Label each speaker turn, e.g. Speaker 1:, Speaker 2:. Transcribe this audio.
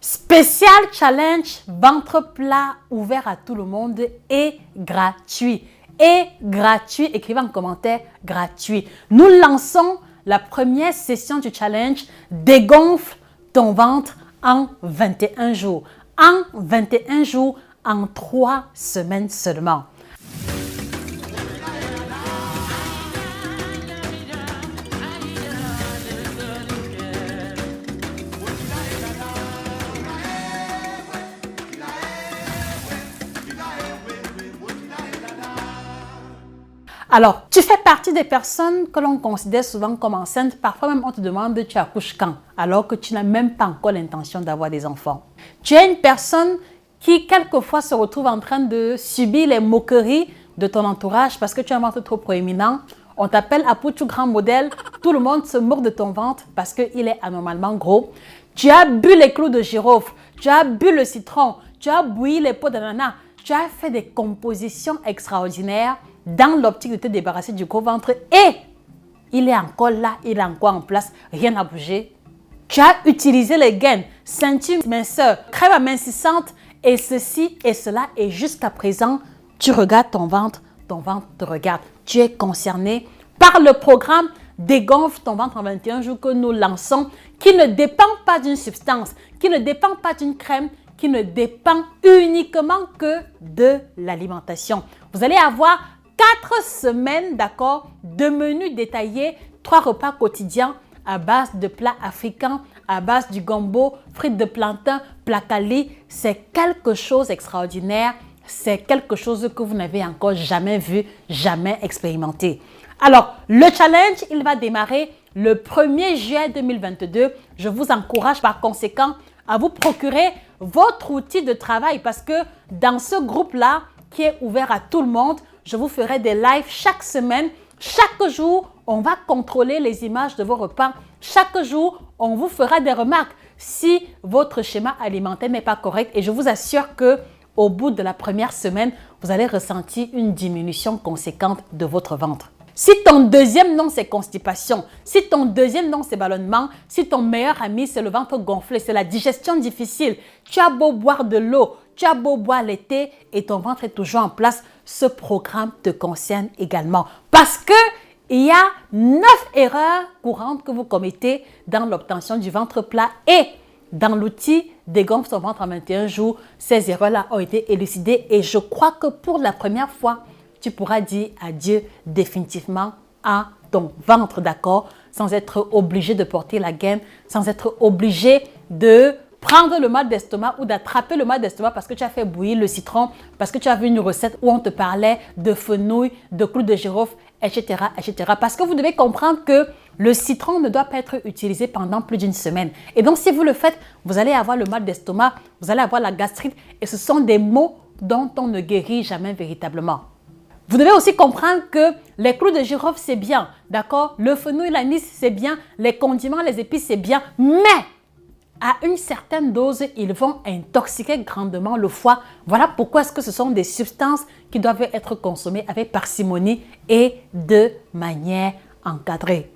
Speaker 1: Spécial challenge ventre plat ouvert à tout le monde et gratuit. Et gratuit, écrivez en commentaire gratuit. Nous lançons la première session du challenge dégonfle ton ventre en 21 jours. En 21 jours, en 3 semaines seulement. Alors, tu fais partie des personnes que l'on considère souvent comme enceintes. Parfois même, on te demande tu accouches quand, alors que tu n'as même pas encore l'intention d'avoir des enfants. Tu es une personne qui, quelquefois, se retrouve en train de subir les moqueries de ton entourage parce que tu as un ventre trop proéminent. On t'appelle Apoutou grand modèle. Tout le monde se moque de ton ventre parce qu'il est anormalement gros. Tu as bu les clous de girofle, tu as bu le citron, tu as bouilli les peaux d'ananas. Tu as fait des compositions extraordinaires dans l'optique de te débarrasser du gros ventre et il est encore là, il est encore en place, rien n'a bougé. Tu as utilisé les gaines, ceinture minceur, crème amincissante et ceci et cela et jusqu'à présent, tu regardes ton ventre te regarde. Tu es concerné par le programme Dégonfle ton ventre en 21 jours que nous lançons qui ne dépend pas d'une substance, qui ne dépend pas d'une crème, qui ne dépend uniquement que de l'alimentation. Vous allez avoir 4 semaines, d'accord, de menus détaillés, 3 repas quotidiens à base de plats africains, à base du gombo, frites de plantain, plat cali. C'est quelque chose d'extraordinaire. C'est quelque chose que vous n'avez encore jamais vu, jamais expérimenté. Alors, le challenge, il va démarrer le 1er juillet 2022. Je vous encourage par conséquent à vous procurer votre outil de travail parce que dans ce groupe-là, qui est ouvert à tout le monde, je vous ferai des lives chaque semaine. Chaque jour, on va contrôler les images de vos repas. Chaque jour, on vous fera des remarques si votre schéma alimentaire n'est pas correct. Et je vous assure qu'au bout de la première semaine, vous allez ressentir une diminution conséquente de votre ventre. Si ton deuxième nom, c'est constipation, si ton deuxième nom, c'est ballonnement, si ton meilleur ami, c'est le ventre gonflé, c'est la digestion difficile, tu as beau boire de l'eau, tu as beau boire l'été et ton ventre est toujours en place, ce programme te concerne également. Parce qu'il y a 9 erreurs courantes que vous commettez dans l'obtention du ventre plat et dans l'outil Dégonfle ton ventre en 21 jours, ces erreurs-là ont été élucidées et je crois que pour la première fois, tu pourras dire adieu définitivement à ton ventre, d'accord? Sans être obligé de porter la gaine, sans être obligé de prendre le mal d'estomac ou d'attraper le mal d'estomac parce que tu as fait bouillir le citron, parce que tu as vu une recette où on te parlait de fenouil, de clous de girofle, etc., etc. Parce que vous devez comprendre que le citron ne doit pas être utilisé pendant plus d'une semaine. Et donc, si vous le faites, vous allez avoir le mal d'estomac, vous allez avoir la gastrite et ce sont des maux dont on ne guérit jamais véritablement. Vous devez aussi comprendre que les clous de girofle, c'est bien, d'accord? Le fenouil, l'anis, c'est bien. Les condiments, les épices, c'est bien. Mais à une certaine dose, ils vont intoxiquer grandement le foie. Voilà pourquoi est-ce que ce sont des substances qui doivent être consommées avec parcimonie et de manière encadrée.